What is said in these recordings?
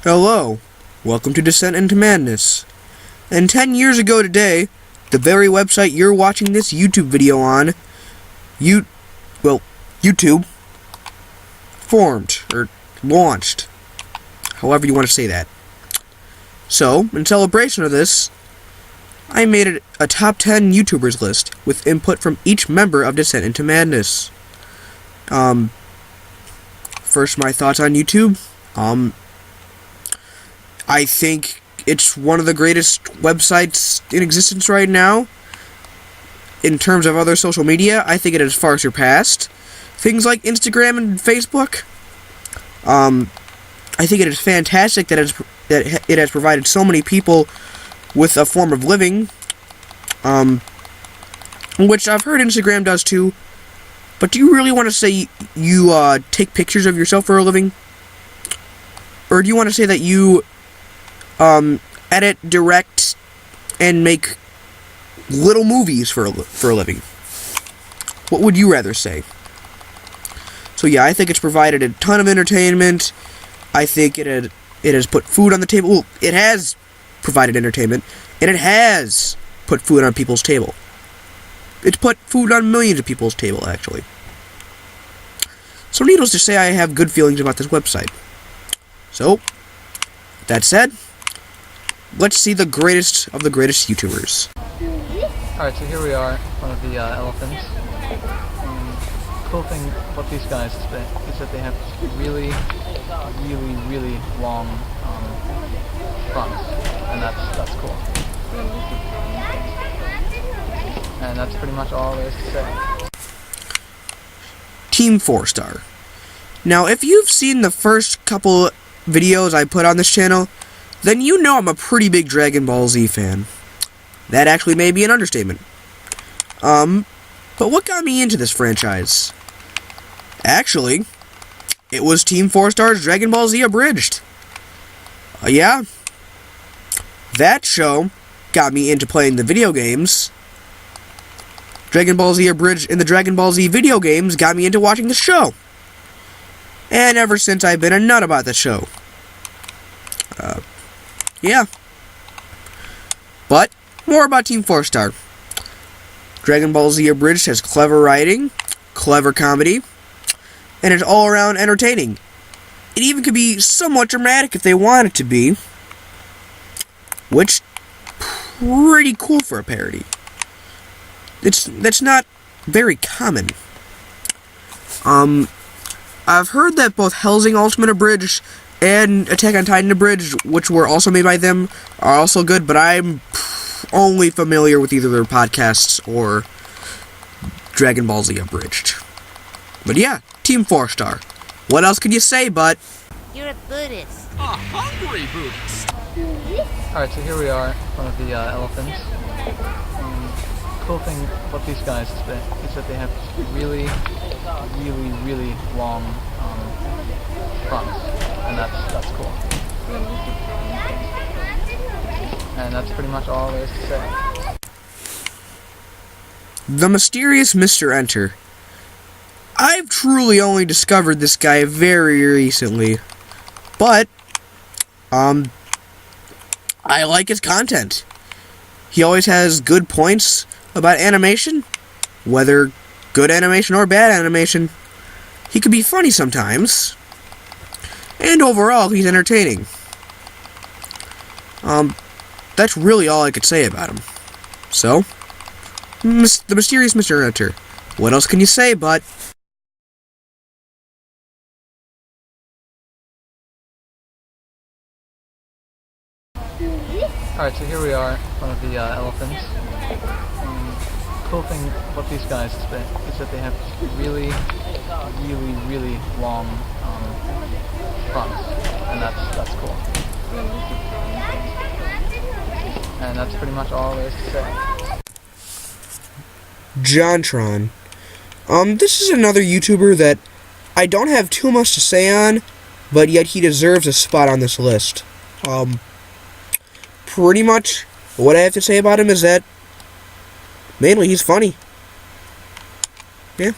Hello, welcome to Descent into Madness. And 10 years ago today, the very website you're watching this YouTube video on, YouTube, formed, or launched, however you want to say that. So, in celebration of this, I made it a top 10 YouTubers list with input from each member of Descent into Madness. First, my thoughts on YouTube. I think it's one of the greatest websites in existence right now. In terms of other social media, I think it has far surpassed things like Instagram and Facebook. I think it is fantastic that it has provided so many people with a form of living, which I've heard Instagram does too. But do you really want to say you take pictures of yourself for a living? Or do you want to say that you edit, direct, and make little movies for a living? What would you rather say? So yeah, I think it's provided a ton of entertainment. I think it has put food on the table. Well, it has provided entertainment, and it has put food on people's table. It's put food on millions of people's table, actually. So needless to say, I have good feelings about this website. So, that said, let's see the greatest of the greatest YouTubers. Alright, so here we are in front of the elephants. Cool thing about these guys is that they have really long fronts, and that's cool. And that's pretty much all there is to say. TeamFourStar. Now, if you've seen the first couple videos I put on this channel, then you know I'm a pretty big Dragon Ball Z fan. That actually may be an understatement. But what got me into this franchise? Actually, it was TeamFourStar's Dragon Ball Z Abridged. Yeah. That show got me into playing the video games. Dragon Ball Z Abridged and the Dragon Ball Z video games got me into watching the show. And ever since, I've been a nut about the show. Yeah. But, more about TeamFourStar. Dragon Ball Z Abridged has clever writing, clever comedy, and it's all around entertaining. It even could be somewhat dramatic if they want it to be, which, pretty cool for a parody. That's not very common. I've heard that both Hellsing Ultimate Abridged and Attack on Titan Abridged, which were also made by them, are also good, but I'm only familiar with either their podcasts or Dragon Ball Z Abridged. But yeah, TeamFourStar. What else could you say, but... You're a Buddhist. A hungry Buddhist. Alright, so here we are in front of the elephants. Cool thing about these guys is that they have really long fronts, and that's cool. And that's pretty much all there is to say. The mysterious Mr. Enter. I've truly only discovered this guy very recently, but I like his content. He always has good points about animation, whether good animation or bad animation. He could be funny sometimes, and overall, he's entertaining. That's really all I could say about him. So, the mysterious Mr. Enter. What else can you say, but... Alright, so here we are in front of the elephants. Cool thing about these guys is that they have really long fronts, and that's cool. And that's pretty much all there is to say. JonTron. This is another YouTuber that I don't have too much to say on, but yet he deserves a spot on this list. Pretty much what I have to say about him is that mainly he's funny. Yeah,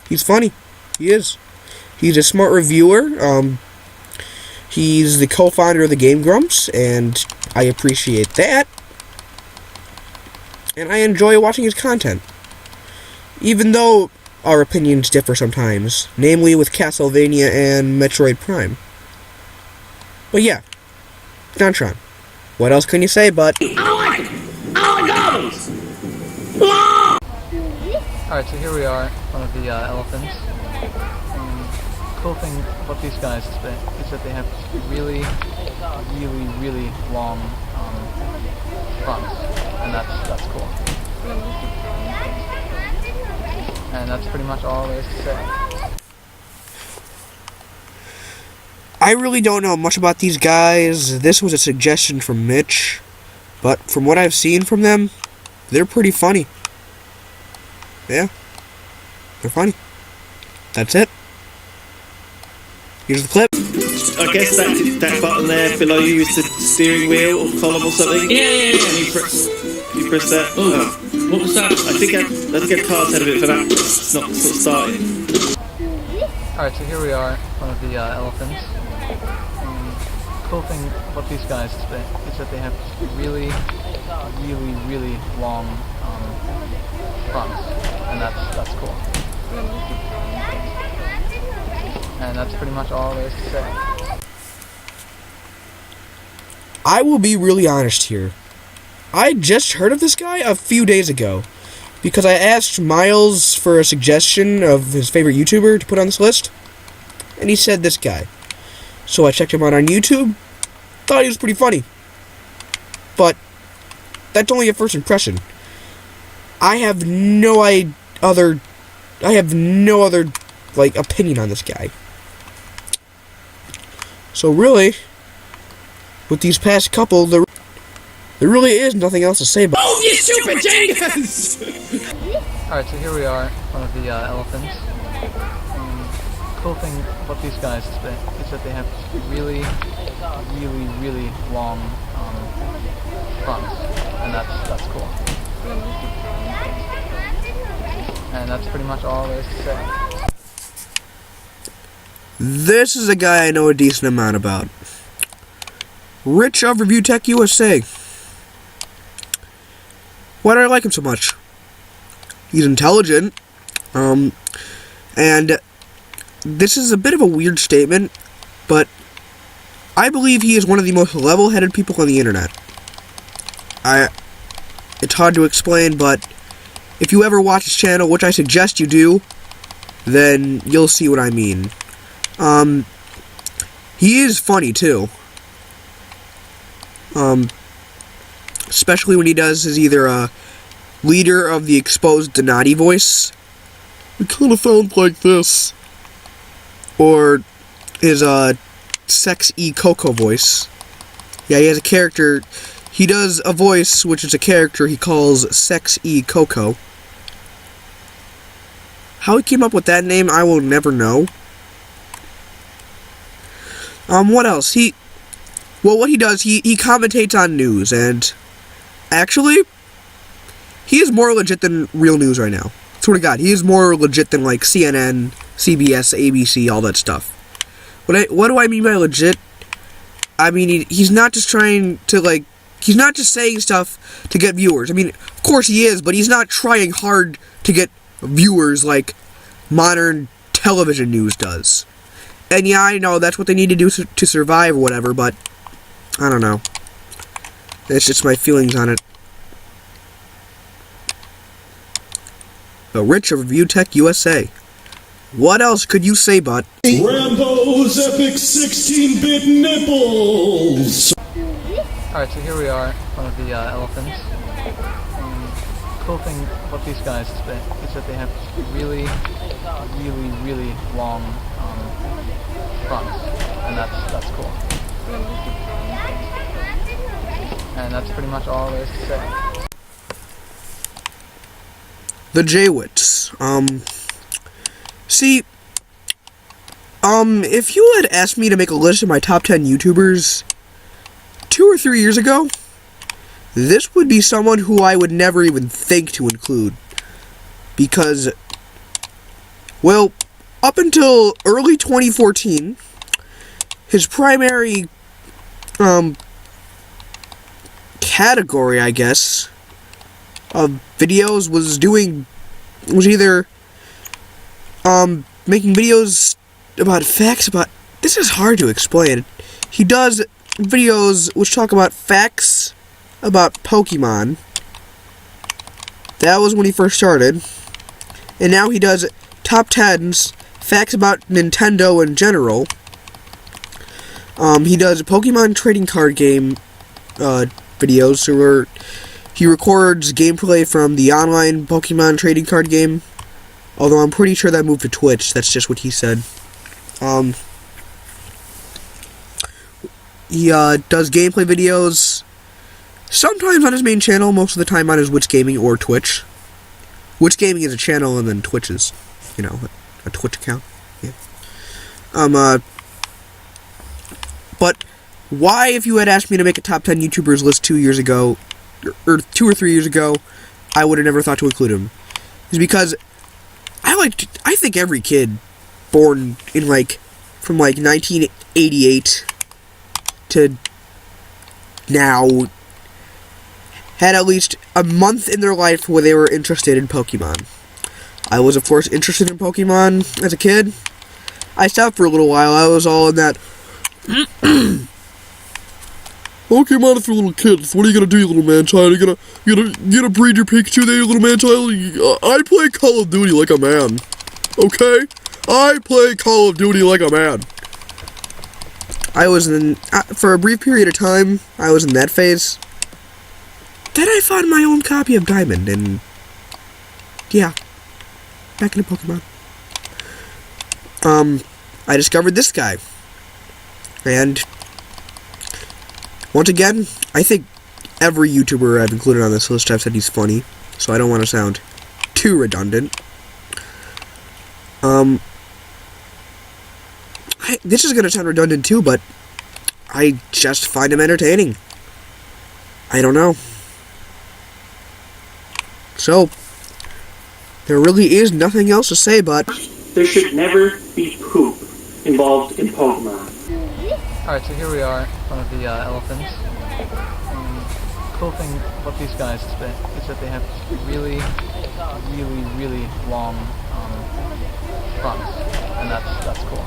he's funny. He is. He's a smart reviewer. He's the co-founder of the game Grumps, and I appreciate that. And I enjoy watching his content. Even though our opinions differ sometimes, namely with Castlevania and Metroid Prime. But yeah, Jontron. What else can you say but... Alright, so here we are, one of the elephants. Cool thing about these guys is that they have really long fronts, and that's cool. And that's pretty much all there is to say. I really don't know much about these guys. This was a suggestion from Mitch, but from what I've seen from them, they're pretty funny. Yeah, they're funny. That's it. Here's the clip. I guess that button there below you is the steering wheel or column or something. Yeah. And you press that. Oh, what was that? I think let's get cards out of it for that. It's not sort of starting. Alright, so here we are, one of the elephants. Cool thing about these guys is that they have really long fronts, and that's cool. And that's pretty much all there is to say. I will be really honest here. I just heard of this guy a few days ago, because I asked Miles for a suggestion of his favorite YouTuber to put on this list, and he said this guy. So I checked him out on YouTube, thought he was pretty funny. But that's only a first impression. I have no other opinion on this guy. So really, with these past couple, there really is nothing else to say about. Oh, you stupid jangers! Alright, so here we are, one of the elephants. Cool thing about these guys is that they have really long fronts, and that's cool. And that's pretty much all there is to say. This is a guy I know a decent amount about. Rich of Review Tech USA. Why do I like him so much? He's intelligent, and this is a bit of a weird statement, but I believe he is one of the most level-headed people on the internet. It's hard to explain, but if you ever watch his channel, which I suggest you do, then you'll see what I mean. He is funny, too. Especially when he does his either a leader of the exposed Donati voice. It kind of sounds like this. Or his, Sex E Coco voice. Yeah, he has a character. He does a voice, which is a character he calls Sex E Coco. How he came up with that name, I will never know. What else? What he does, he commentates on news, and actually, he is more legit than real news right now. Swear to God, he is more legit than, like, CNN, CBS, ABC, all that stuff. What do I mean by legit? I mean, he's not just trying to, like, he's not just saying stuff to get viewers. I mean, of course he is, but he's not trying hard to get viewers like modern television news does. And yeah, I know that's what they need to do to survive or whatever, but I don't know. It's just my feelings on it. The Rich of Review Tech USA. What else could you say, bud? Rambo's epic 16-bit nipples! Alright, so here we are, one of the elephants. Cool thing about these guys is that they have really long fronts, and that's cool. And that's pretty much all there is to say. The Jaywits. See, if you had asked me to make a list of my top 10 YouTubers 2 or 3 years ago, this would be someone who I would never even think to include. Because, well, up until early 2014, his primary category, I guess, of videos was either making videos about facts about... This is hard to explain. He does videos which talk about facts about Pokemon. That was when he first started. And now he does top 10s, facts about Nintendo in general. He does Pokemon trading card game videos, where he records gameplay from the online Pokemon trading card game. Although I'm pretty sure that moved to Twitch. That's just what he said. He does gameplay videos, sometimes on his main channel, most of the time on his Witch Gaming or Twitch. Witch Gaming is a channel, and then Twitch is, you know, a Twitch account. Yeah. But why, if you had asked me to make a top 10 YouTubers list 2 years ago, or 2 or 3 years ago, I would have never thought to include him. Is because I think every kid born in from 1988 to now had at least a month in their life where they were interested in Pokemon. I was, of course, interested in Pokemon as a kid. I stopped for a little while. I was all in that Pokemon is for little kids. What are you gonna do, you little man-child? You gonna breed your Pikachu there, you little man-child? I play Call of Duty like a man. Okay? I play Call of Duty like a man. I was in, for a brief period of time, I was in that phase. Then I found my own copy of Diamond, and yeah, back into Pokemon. I discovered this guy, and once again, I think every YouTuber I've included on this list, I've said he's funny, so I don't want to sound too redundant. This is going to sound redundant too, but I just find him entertaining. I don't know. So, there really is nothing else to say, but There should never be poop involved in Pokemon. Alright, so here we are in front of the elephants. Cool thing about these guys is that they have really long fronts, and that's cool.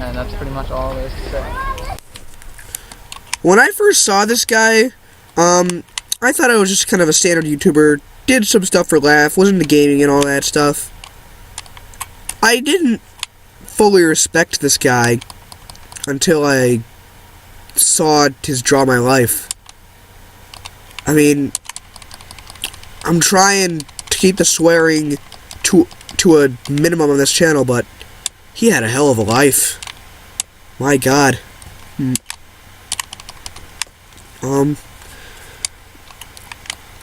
And that's pretty much all there is to say. when I first saw this guy, I thought I was just kind of a standard YouTuber, did some stuff for laugh, was into gaming and all that stuff. I didn't fully respect this guy until I saw his Draw My Life. I mean, I'm trying to keep the swearing to a minimum on this channel, but he had a hell of a life. My God.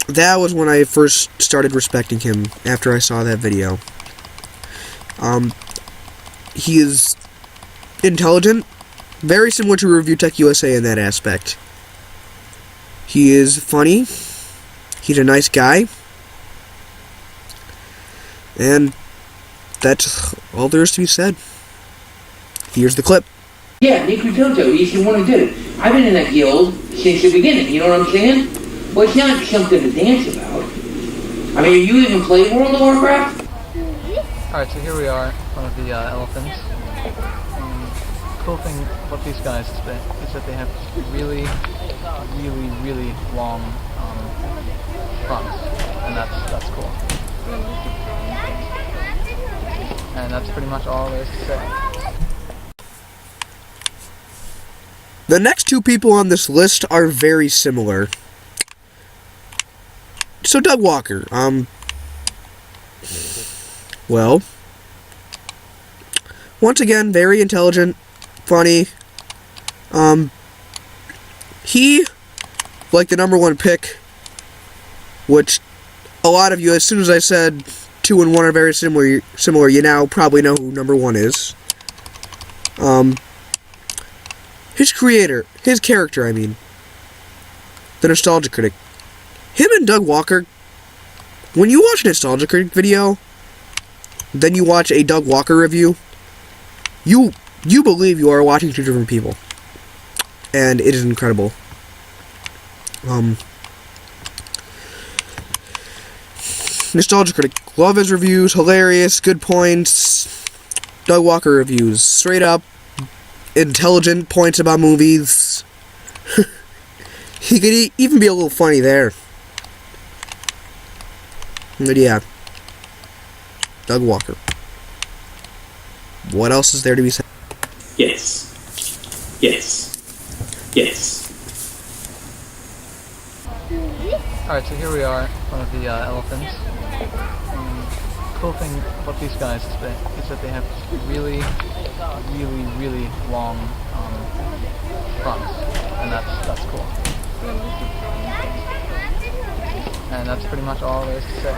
That was when I first started respecting him, after I saw that video. He is intelligent, very similar to Review Tech USA in that aspect. He is funny, he's a nice guy, and that's all there is to be said. Here's the clip. Yeah, Nick Ritoto, he's the one who did it. I've been in that guild since the beginning, you know what I'm saying? Well, it's not something to dance about. I mean, you even play World of Warcraft? Alright, so here we are in front of the elephants. Cool thing about these guys is that they have really long fronts, and that's cool. And that's pretty much all there is to say. The next two people on this list are very similar. So Doug Walker, well, once again, very intelligent, funny. He, like the #1 pick, which a lot of you, as soon as I said 2 and 1 are very similar, you now probably know who #1 is. His character, I mean, the Nostalgia Critic. Him and Doug Walker, when you watch a Nostalgia Critic video, then you watch a Doug Walker review, you believe you are watching two different people, and it is incredible. Nostalgia Critic, love his reviews, hilarious, good points. Doug Walker reviews, straight up, intelligent points about movies. He could even be a little funny there. But yeah, Doug Walker. What else is there to be said? Yes. Yes. Yes. Alright, so here we are, one of the elephants. Cool thing about these guys is that they have really, really, really long fronts, and that's cool. And that's pretty much all there is to say.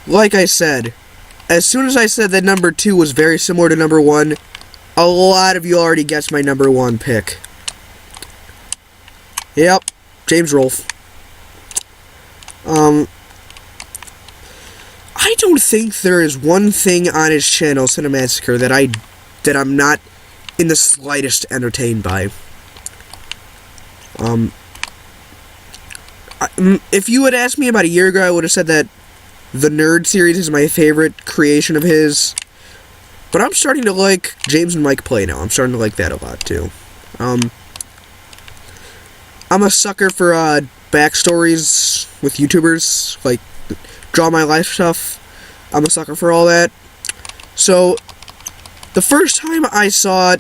Like I said, as soon as I said that number 2 was very similar to number 1, a lot of you already guessed my number 1 pick. Yep, James Rolfe. I don't think there is one thing on his channel, Cinemassacre, that I'm not in the slightest entertained by. If you had asked me about a year ago, I would have said that the Nerd series is my favorite creation of his. But I'm starting to like James and Mike Play now. I'm starting to like that a lot, too. I'm a sucker for backstories with YouTubers, like draw my life stuff. I'm a sucker for all that. So, the first time I saw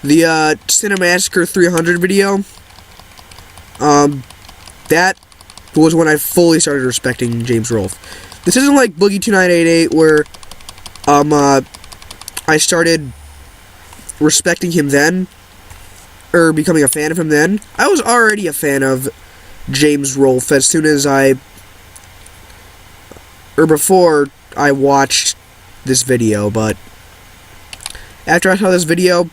the Cinemassacre 300 video, that was when I fully started respecting James Rolfe. This isn't like Boogie 2988 where I started respecting him then, or becoming a fan of him then. I was already a fan of James Rolfe as soon as before I watched this video, but after I saw this video,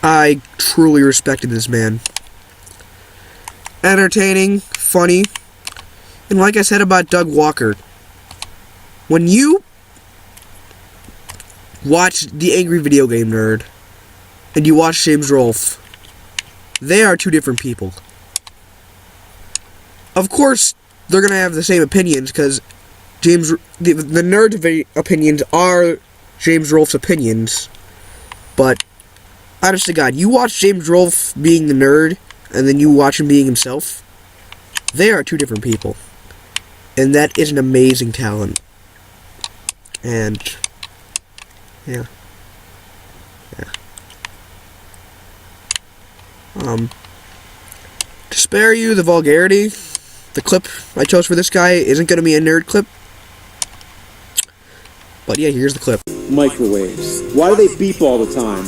I truly respected this man. Entertaining, funny, and like I said about Doug Walker, when you watch The Angry Video Game Nerd and you watch James Rolfe, they are two different people. Of course, they're gonna have the same opinions because the nerd opinions are James Rolfe's opinions. But honest to God, you watch James Rolfe being the nerd, and then you watch him being himself. They are two different people, and that is an amazing talent. And yeah. To spare you the vulgarity, the clip I chose for this guy isn't going to be a nerd clip. But yeah, here's the clip. Microwaves. Why do they beep all the time?